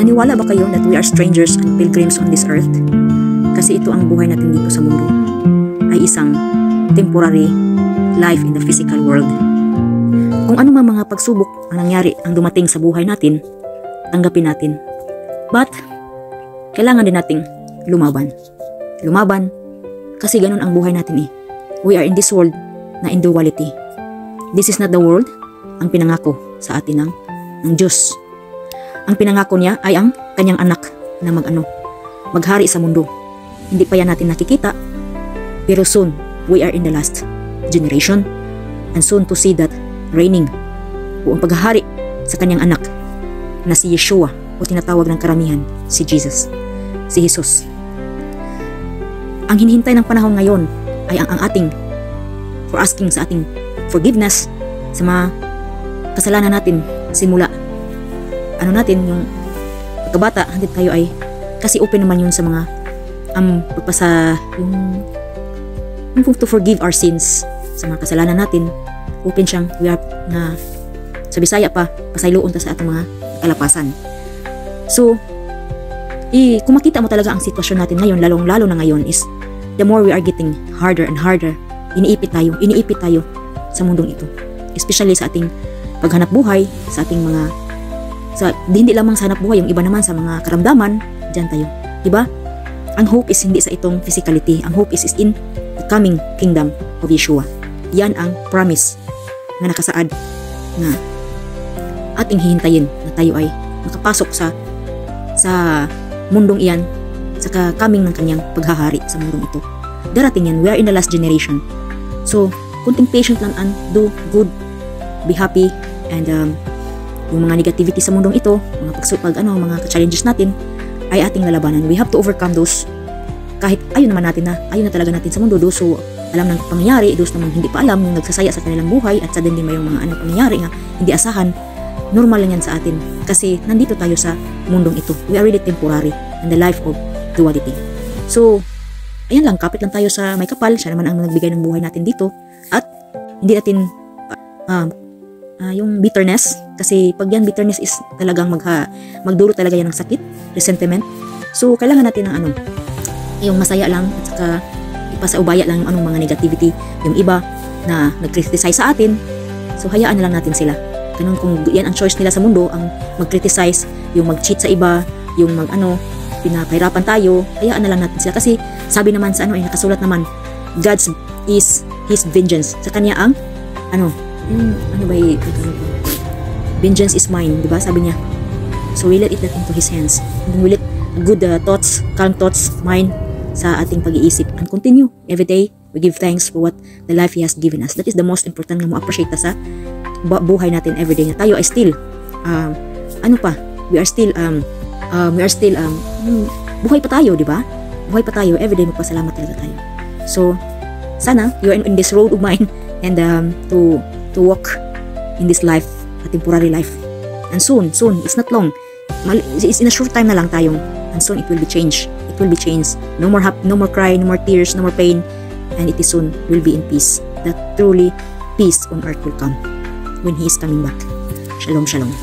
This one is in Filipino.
Naniwala ba kayo that we are strangers and pilgrims on this earth? Kasi ito ang buhay natin dito sa mundo, ay isang temporary life in the physical world. Kung ano man mga pagsubok ang nangyari, ang dumating sa buhay natin, tanggapin natin. But, kailangan din nating lumaban. Lumaban, kasi ganun ang buhay natin eh. We are in this world na in duality. This is not the world ang pinangako sa atin ng Diyos. Ang pinangako niya ay ang kanyang anak na maghari sa mundo. Hindi pa yan natin nakikita, pero soon, we are in the last generation, and soon to see that reigning, o ang paghahari sa kanyang anak na si Yeshua, o tinatawag ng karamihan, si Jesus, si Jesus. Ang hinihintay ng panahon ngayon ay ang ating for asking sa ating forgiveness sa mga kasalanan natin simula natin yung pagkabata hanggang tayo ay, kasi open naman yun sa mga pagpasa yung to forgive our sins sa mga kasalanan natin. Open siyang, we are na sa Bisaya pa, pasayloon ta sa atong mga kalapasan. So, kung makita mo talaga ang sitwasyon natin ngayon, lalong-lalo na ngayon, is the more we are getting harder and harder, iniipit tayo sa mundong ito. Especially sa ating paghanap buhay, sa ating mga hindi lamang sa hanap buhay, yung iba naman sa mga karamdaman, dyan tayo. Diba? Ang hope is hindi sa itong physicality. Ang hope is in the coming kingdom of Yeshua. Yan ang promise na nakasaad na ating hihintayin na tayo ay makapasok sa mundong iyan, sa coming ng kanyang paghahari sa mundong ito. Darating yan. We are in the last generation. So, kunting patient lang and do good, be happy, and yung mga negativity sa mundong ito, mga challenges natin, ay ating lalabanan. We have to overcome those. Kahit ayun na talaga natin sa mundo, those who alam ng pangyayari, those naman hindi pa alam, yung nagsasaya sa kanilang buhay, at suddenly may mga pangyayari nga hindi asahan, normal lang yan sa atin. Kasi nandito tayo sa mundong ito. We are really temporary in the life of duality. So, ayan lang, kapit lang tayo sa may kapal. Siya naman ang nagbigay ng buhay natin dito. At hindi natin yung bitterness, kasi pag yan bitterness is talagang magdulot talaga yan ng sakit, resentment. So kailangan natin ng yung masaya lang, at saka ipasaubaya lang yung mga negativity, yung iba na nag-criticize sa atin. So hayaan na lang natin sila. Ganun, kung yan ang choice nila sa mundo, ang mag-criticize, yung mag-cheat sa iba, yung pinapahirapan tayo, hayaan na lang natin sila. Kasi sabi naman sa ay nakasulat naman, God's is His vengeance. Sa kanya ang vengeance is mine, diba? Sabi niya. So we let it that into His hands, and we let good thoughts, calm thoughts, mine sa ating pag-iisip, and continue every day. We give thanks for what the life He has given us. That is the most important nga mo-appreciate sa buhay natin everyday, na tayo ay still we are still buhay pa tayo, diba? Buhay pa tayo, everyday magpasalamat talaga tayo. So sana you are in this road of mine, and to walk in this life, a temporary life. And soon, it's not long. It's in a short time na lang tayong, and soon it will be changed. It will be changed. No more cry, no more tears, no more pain, and it is soon will be in peace. That truly peace on earth will come when He is coming back. Shalom, shalom.